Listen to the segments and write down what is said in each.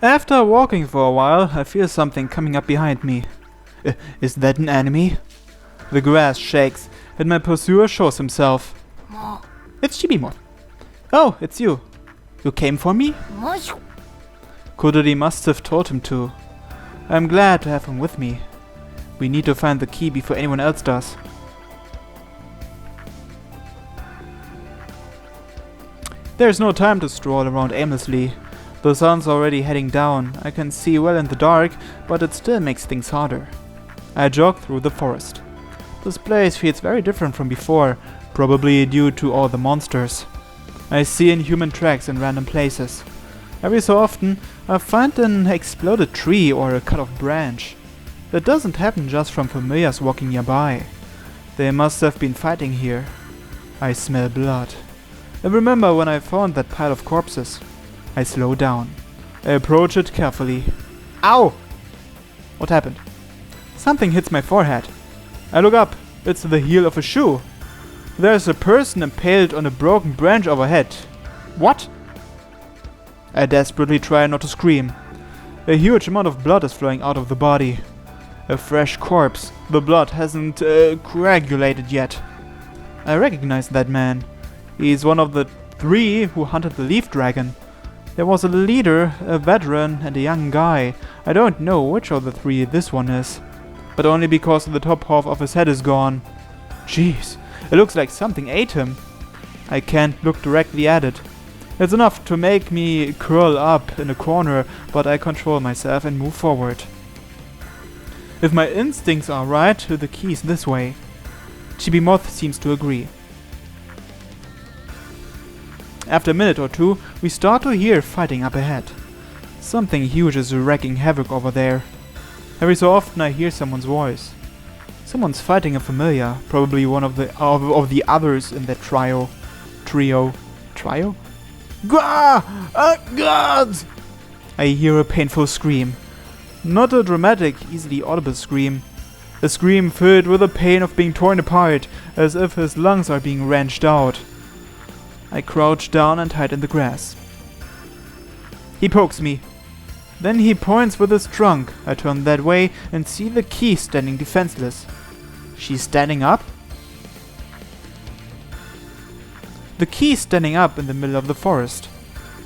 After walking for a while, I feel something coming up behind me. Is that an enemy? The grass shakes, and my pursuer shows himself. It's Chibi. Oh, it's you. You came for me? Kotori must have told him to. I'm glad to have him with me. We need to find the key before anyone else does. There's no time to stroll around aimlessly. The sun's already heading down. I can see well in the dark, but it still makes things harder. I jog through the forest. This place feels very different from before, probably due to all the monsters. I see inhuman tracks in random places. Every so often, I find an exploded tree or a cut-off branch. That doesn't happen just from familiars walking nearby. They must have been fighting here. I smell blood. I remember when I found that pile of corpses. I slow down. I approach it carefully. Ow! What happened? Something hits my forehead. I look up. It's the heel of a shoe. There's a person impaled on a broken branch overhead. What? I desperately try not to scream. A huge amount of blood is flowing out of the body. A fresh corpse. The blood hasn't coagulated yet. I recognize that man. He's one of the 3 who hunted the leaf dragon. There was a leader, a veteran, and a young guy. I don't know which of the 3 this one is. But only because the top half of his head is gone. Jeez, it looks like something ate him. I can't look directly at it. It's enough to make me curl up in a corner, but I control myself and move forward. If my instincts are right, the key's this way. Chibi seems to agree. After a minute or two, we start to hear fighting up ahead. Something huge is wreaking havoc over there. Every so often I hear someone's voice. Someone's fighting a familiar, probably one of the others in that trio. Trio? Gah! Gods! I hear a painful scream. Not a dramatic, easily audible scream. A scream filled with the pain of being torn apart, as if his lungs are being wrenched out. I crouch down and hide in the grass. He pokes me. Then he points with his trunk. I turn that way and see the key standing defenseless. She's standing up? The key standing up in the middle of the forest.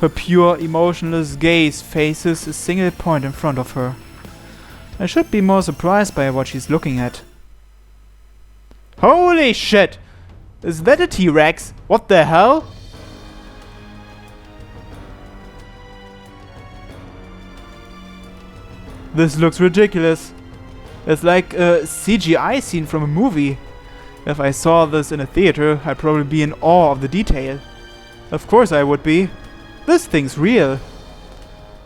Her pure, emotionless gaze faces a single point in front of her. I should be more surprised by what she's looking at. Holy shit! Is that a T-Rex? What the hell? This looks ridiculous. It's like a CGI scene from a movie. If I saw this in a theater, I'd probably be in awe of the detail. Of course I would be. This thing's real.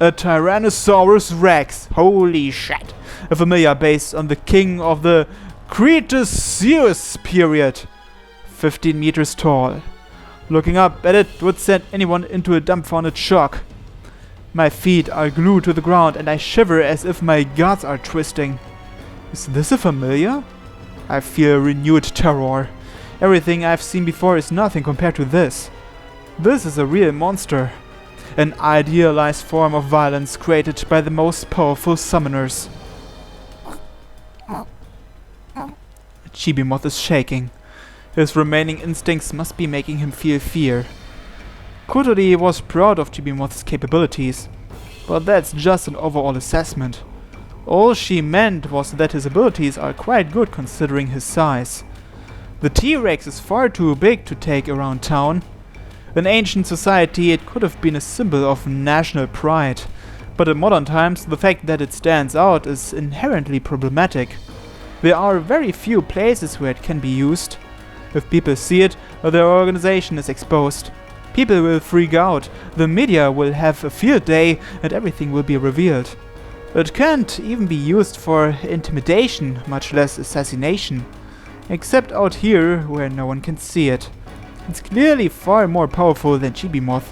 A Tyrannosaurus Rex. Holy shit. A familiar based on the king of the Cretaceous period. 15 meters tall. Looking up at it would send anyone into a dumbfounded shock. My feet are glued to the ground and I shiver as if my guts are twisting. Is this a familiar? I feel renewed terror. Everything I've seen before is nothing compared to this. This is a real monster. An idealized form of violence created by the most powerful summoners. Chibi is shaking. His remaining instincts must be making him feel fear. Kotori was proud of Chibi capabilities, but that's just an overall assessment. All she meant was that his abilities are quite good considering his size. The T-Rex is far too big to take around town. In ancient society it could have been a symbol of national pride, but in modern times the fact that it stands out is inherently problematic. There are very few places where it can be used. If people see it, their organization is exposed. People will freak out, the media will have a field day, and everything will be revealed. It can't even be used for intimidation, much less assassination. Except out here, where no one can see it. It's clearly far more powerful than Chibi.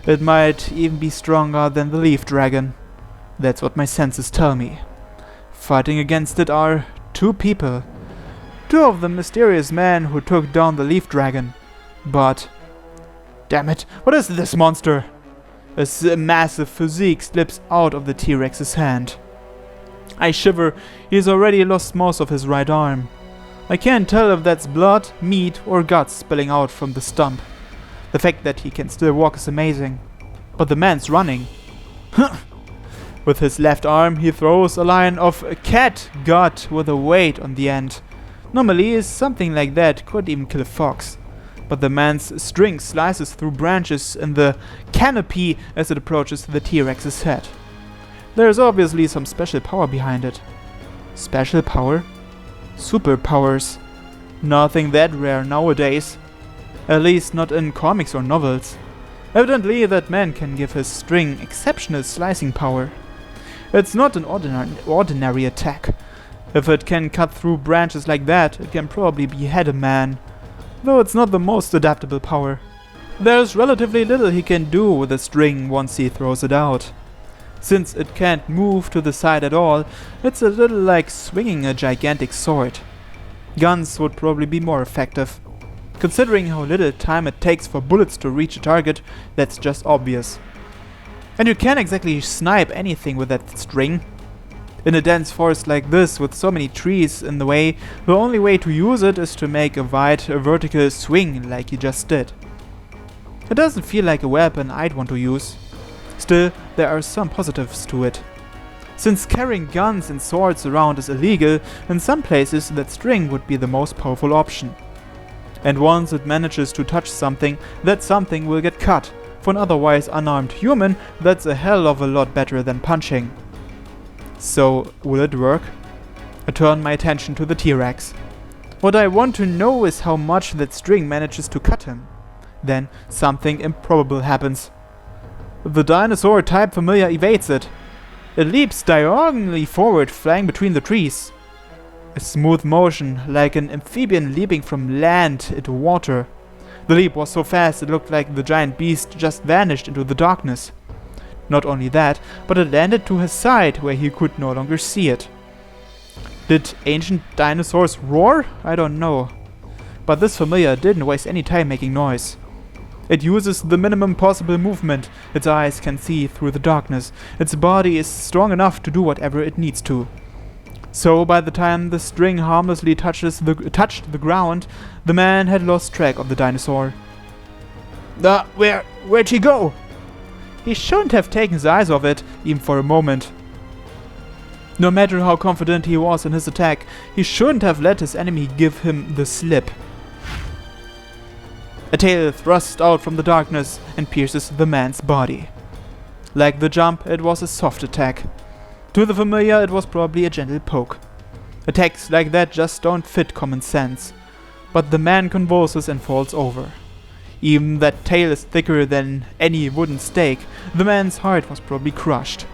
It might even be stronger than the leaf dragon. That's what my senses tell me. Fighting against it are 2 people. 2 of the mysterious men who took down the leaf dragon. But... damn it, what is this monster? A massive physique slips out of the T-Rex's hand. I shiver. He's already lost most of his right arm. I can't tell if that's blood, meat, or guts spilling out from the stump. The fact that he can still walk is amazing. But the man's running. With his left arm, he throws a line of cat gut with a weight on the end. Normally, something like that could even kill a fox. But the man's string slices through branches in the canopy as it approaches the T-Rex's head. There is obviously some special power behind it. Special power? Superpowers. Nothing that rare nowadays. At least not in comics or novels. Evidently, that man can give his string exceptional slicing power. It's not an ordinary attack. If it can cut through branches like that, it can probably behead a man. Though it's not the most adaptable power. There's relatively little he can do with a string once he throws it out. Since it can't move to the side at all, it's a little like swinging a gigantic sword. Guns would probably be more effective. Considering how little time it takes for bullets to reach a target, that's just obvious. And you can't exactly snipe anything with that string. In a dense forest like this, with so many trees in the way, the only way to use it is to make a wide vertical swing like you just did. It doesn't feel like a weapon I'd want to use. Still, there are some positives to it. Since carrying guns and swords around is illegal, in some places that string would be the most powerful option. And once it manages to touch something, that something will get cut. For an otherwise unarmed human, that's a hell of a lot better than punching. So, will it work? I turn my attention to the T-Rex. What I want to know is how much that string manages to cut him. Then, something improbable happens. The dinosaur-type familiar evades it. It leaps diagonally forward, flying between the trees. A smooth motion, like an amphibian leaping from land into water. The leap was so fast it looked like the giant beast just vanished into the darkness. Not only that, but it landed to his side where he could no longer see it. Did ancient dinosaurs roar? I don't know. But this familiar didn't waste any time making noise. It uses the minimum possible movement. Its eyes can see through the darkness. Its body is strong enough to do whatever it needs to. So by the time the string harmlessly touched the ground, the man had lost track of the dinosaur. Where'd he go? He shouldn't have taken his eyes off it, even for a moment. No matter how confident he was in his attack, he shouldn't have let his enemy give him the slip. A tail thrusts out from the darkness and pierces the man's body. Like the jump, it was a soft attack. To the familiar, it was probably a gentle poke. Attacks like that just don't fit common sense. But the man convulses and falls over. Even that tail is thicker than any wooden stake. The man's heart was probably crushed.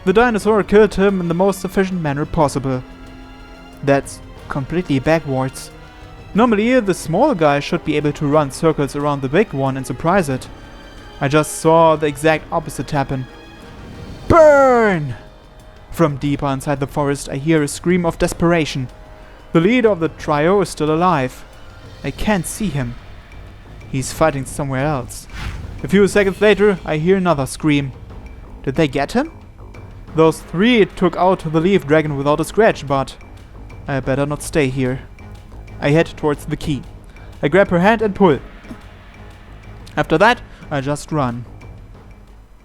The dinosaur killed him in the most efficient manner possible. That's completely backwards. Normally, the small guy should be able to run circles around the big one and surprise it. I just saw the exact opposite happen. Burn! From deeper inside the forest, I hear a scream of desperation. The leader of the trio is still alive. I can't see him. He's fighting somewhere else. A few seconds later, I hear another scream. Did they get him? Those three took out the leaf dragon without a scratch, but I better not stay here. I head towards the key. I grab her hand and pull. After that, I just run.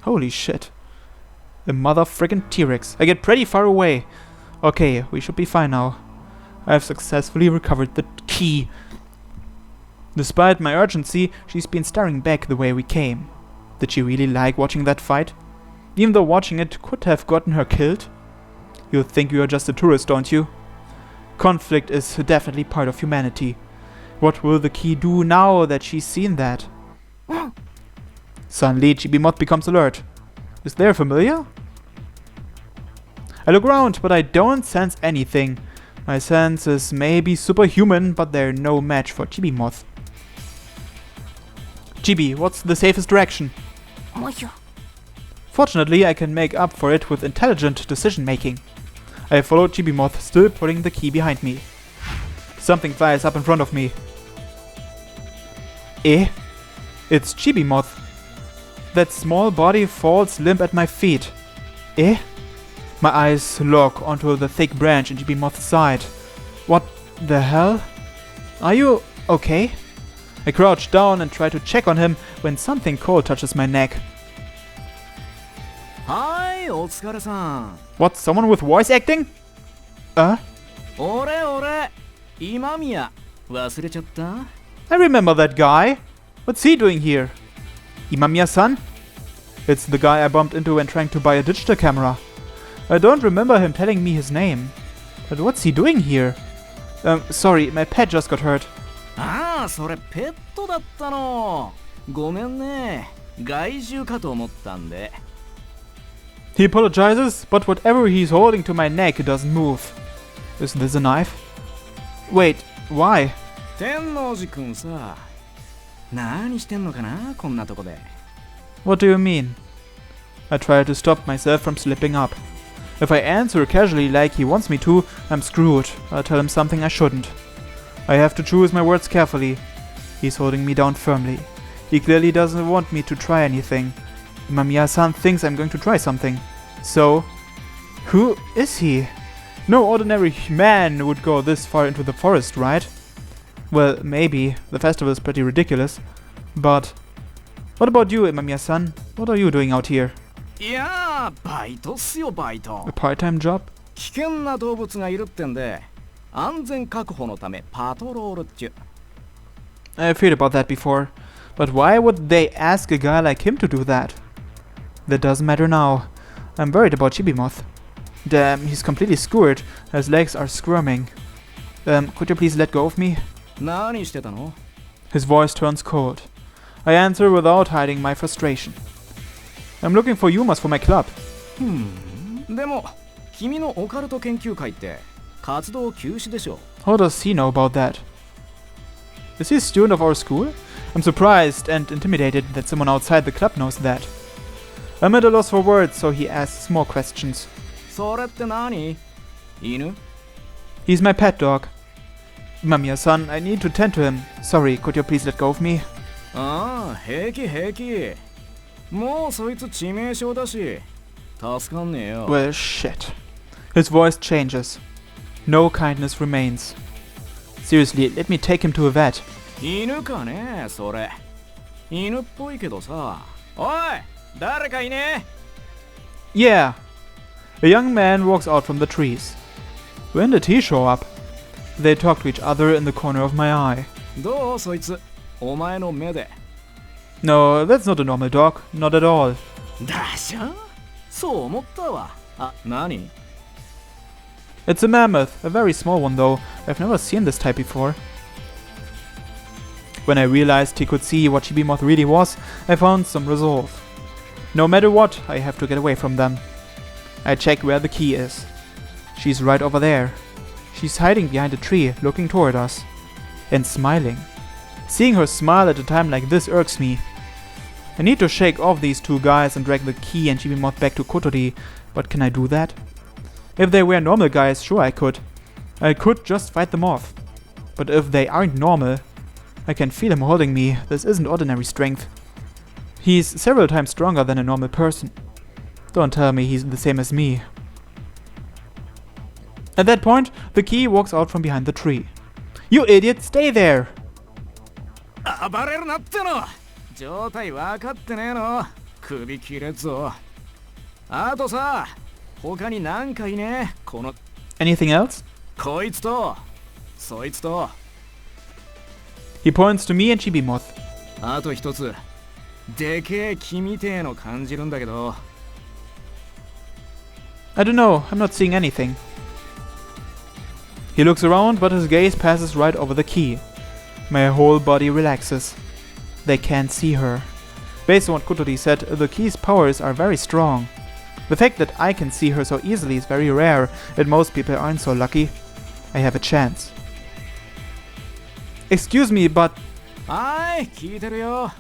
Holy shit. A mother-frickin' T-Rex. I get pretty far away. Okay, we should be fine now. I have successfully recovered the key. Despite my urgency, she's been staring back the way we came. Did she really like watching that fight? Even though watching it could have gotten her killed? You think you are just a tourist, don't you? Conflict is definitely part of humanity. What will the key do now that she's seen that? Suddenly, Chibi becomes alert. Is there a familiar? I look around, but I don't sense anything. My senses may be superhuman, but they're no match for Chibi Moth. Chibi, what's the safest direction? Fortunately, I can make up for it with intelligent decision-making. I follow Chibi Moth, still pulling the key behind me. Something flies up in front of me. It's Chibi Moth. that small body falls limp at my feet. Eh? My eyes lock onto the thick branch in Chibi Moth's side. What the hell? Are you okay? I crouch down and try to check on him when something cold touches my neck. Hi, otsukare-san. What, someone with voice acting? Ore, Imamiya. Wasurechatta? I remember that guy. What's he doing here? Imamiya-san? It's the guy I bumped into when trying to buy a digital camera. I don't remember him telling me his name. But what's he doing here? Sorry, my pet just got hurt. Ah, それペットだったの。ごめんね。害獣かと思ったんで。He apologizes, but whatever he's holding to my neck doesn't move. Is this a knife? Wait, why? 天王寺くんさ、何してんのかな、こんなとこで。What do you mean? I try to stop myself from slipping up. If I answer casually like he wants me to, I'm screwed. I'll tell him something I shouldn't. I have to choose my words carefully. He's holding me down firmly. He clearly doesn't want me to try anything. Imamiya-san thinks I'm going to try something. So, who is he? No ordinary man would go this far into the forest, right? Well, maybe. The festival is pretty ridiculous. But what about you, Imamiya-san? What are you doing out here? いやー、バイトっすよ、バイト。A part-time job? 危険な動物がいるってんで、安全確保のためパトロールっちゅ。I've heard about that before. But why would they ask a guy like him to do that? That doesn't matter now. I'm worried about Chibi Moth. Damn, he's completely skewered. His legs are squirming. Could you please let go of me? 何してたの? His voice turns cold. I answer without hiding my frustration. I'm looking for humors for my club. でも、君のオカルト研究会って活動休止でしょ。How does he know about that? Is he a student of our school? I'm surprised and intimidated that someone outside the club knows that. I'm at a loss for words, so he asks more questions. それって何? 犬? He's my pet dog. Imamiya-san, I need to tend to him. Sorry, could you please let go of me? ああ、平気。もうそいつ致命傷だし、助かんねえよ。Well, shit. His voice changes. No kindness remains. Seriously, let me take him to a vet. 犬かね、それ。犬っぽいけどさ。おい、誰かいね? Yeah. A young man walks out from the trees. When did he show up? They talk to each other in the corner of my eye. どうそいつ、お前の目で。No, that's not a normal dog. Not at all. だしょ? そう思ったわ。あ、何? It's a mammoth, a very small one though. I've never seen this type before. When I realized he could see what Chibi Moth really was, I found some resolve. No matter what, I have to get away from them. I check where the key is. She's right over there. She's hiding behind a tree, looking toward us. And smiling. Seeing her smile at a time like this irks me. I need to shake off these two guys and drag the key and Chibi Moth back to Kotori, but can I do that? If they were normal guys, sure I could. I could just fight them off. But if they aren't normal, I can feel him holding me. This isn't ordinary strength. He's several times stronger than a normal person. Don't tell me he's the same as me. At that point, the key walks out from behind the tree. You idiot, stay there! 暴れるなっての。状態分かってねえの。首切れっぞ。あとさ、他になんかいね、この。Anything else? こいつと、そいつと。He points to me and Chibi Moth. あと一つ、でけえ木みてえの感じるんだけど。I don't know, I'm not seeing anything. He looks around, but his gaze passes right over the key. My whole body relaxes. They can't see her. Based on what Kotori said, the key's powers are very strong. The fact that I can see her so easily is very rare, and most people aren't so lucky. I have a chance. Excuse me, but... はい、聞いてるよ。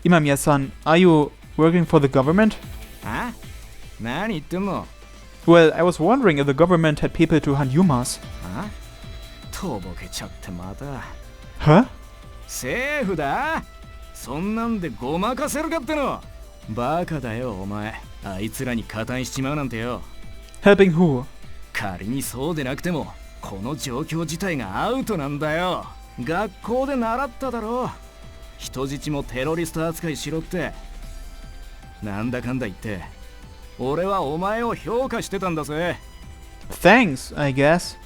Imamiya-san, are you working for the government? あ？何言ってんの? Well, I was wondering if the government had people to hunt Yumas. あ？とぼけちゃってまた。Huh? 政府だ？そんなんでごまかせるかっての。バカだよお前。あいつらに加担しちまうなんてよ。 Helping who? 仮にそうでなくてもこの状況自体がアウトなんだよ。学校で習っただろ。人質もテロリスト扱いしろって。なんだかんだ言って俺はお前を評価してたんだぜ。 Thanks, I guess.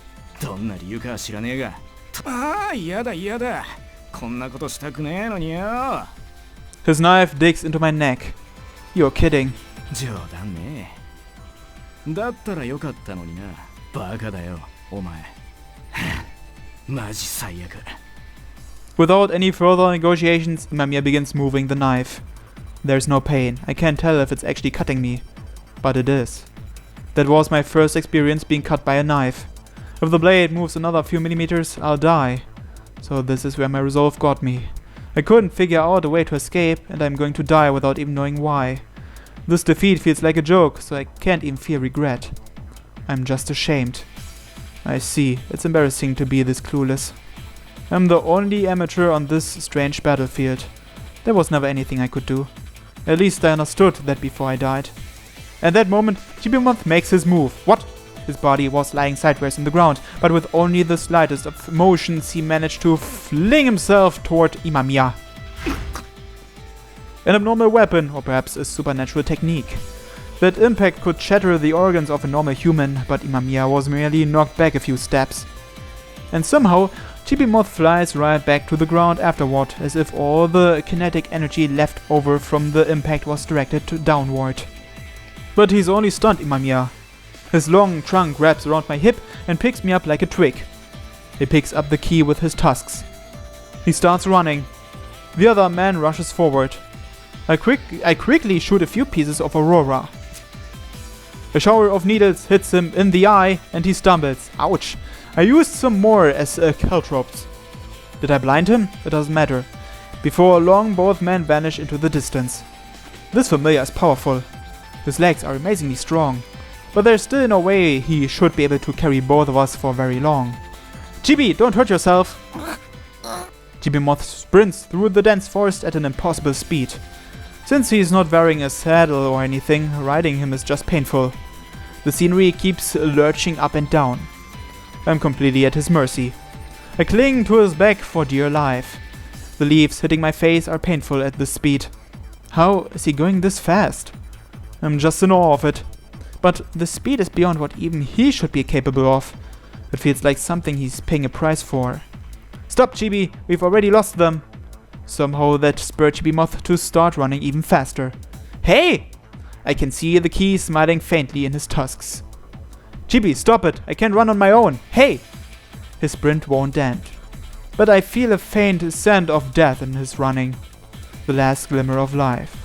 どんな理由かは知らねえが。ああ、嫌だ嫌だ。こんなことしたくねえのによ。 His knife digs into my neck. You're kidding. 冗談ねえ。だったらよかったのにな。バカだよお前。マジ最悪。 Without any further negotiations, Imamiya begins moving the knife. There's no pain. I can't tell if it's actually cutting me. But it is. That was my first experience being cut by a knife. If the blade moves another few millimeters, I'll die. So this is where my resolve got me. I couldn't figure out a way to escape, and I'm going to die without even knowing why. This defeat feels like a joke, so I can't even feel regret. I'm just ashamed. I see. It's embarrassing to be this clueless. I'm the only amateur on this strange battlefield. There was never anything I could do. At least I understood that before I died. At that moment, Chibi makes his move. What? His body was lying sideways on the ground, but with only the slightest of motions he managed to fling himself toward Imamiya. An abnormal weapon, or perhaps a supernatural technique. That impact could shatter the organs of a normal human, but Imamiya was merely knocked back a few steps. And somehow, Chibi flies right back to the ground afterward, as if all the kinetic energy left over from the impact was directed downward. But he's only stunned Imamiya. His long trunk wraps around my hip and picks me up like a twig. He picks up the key with his tusks. He starts running. The other man rushes forward. I quickly shoot a few pieces of Aurora. A shower of needles hits him in the eye and he stumbles. Ouch! I used some more as caltrops. Did I blind him? It doesn't matter. Before long, both men vanish into the distance. This familiar is powerful. His legs are amazingly strong. But there's still no way he should be able to carry both of us for very long. Chibi, don't hurt yourself! Chibi sprints through the dense forest at an impossible speed. Since he's not wearing a saddle or anything, riding him is just painful. The scenery keeps lurching up and down. I'm completely at his mercy. I cling to his back for dear life. The leaves hitting my face are painful at this speed. How is he going this fast? I'm just in awe of it. But the speed is beyond what even he should be capable of. It feels like something he's paying a price for. Stop, Chibi! We've already lost them! Somehow that spurred Chibi to start running even faster. Hey! I can see the key smiling faintly in his tusks. Chibi, stop it! I can't run on my own! Hey! His sprint won't end. But I feel a faint scent of death in his running. The last glimmer of life.